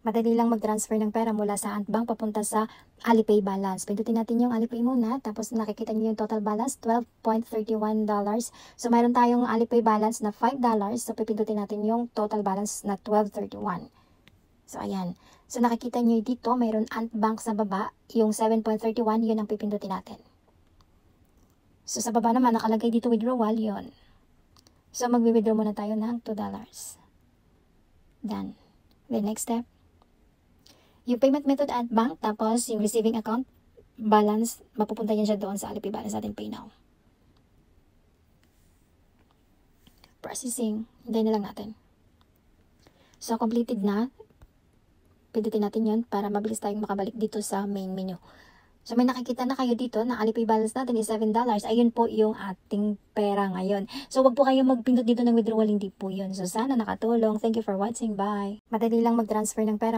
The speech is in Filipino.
Madali lang mag-transfer ng pera mula sa Ant Bank papunta sa Alipay balance. Pindutin natin yung Alipay muna, tapos nakikita niyo yung total balance, $12.31. So, mayroon tayong Alipay balance na $5. So, pipindutin natin yung total balance na $12.31. So, ayan. So, nakikita niyo dito, mayroon Ant Bank sa baba, yung 7.31, yun ang pipindutin natin. So, sa baba naman, nakalagay dito withdrawal, yun. So, mag-withdraw muna tayo ng $2. Done. The next step, yung payment method Ant Bank, tapos yung receiving account balance, mapupunta yan siya doon sa Alipay balance natin, Pay Now. Processing, hintayin na lang natin. So, completed na. Pindutin natin yun para mabilis tayong makabalik dito sa main menu. So, may nakikita na kayo dito na Alipay balance natin is $7. Ayun po yung ating pera ngayon. So, wag po kayo magpindot dito ng withdrawal, hindi po yun. So, sana nakatulong. Thank you for watching. Bye. Madali lang mag-transfer ng pera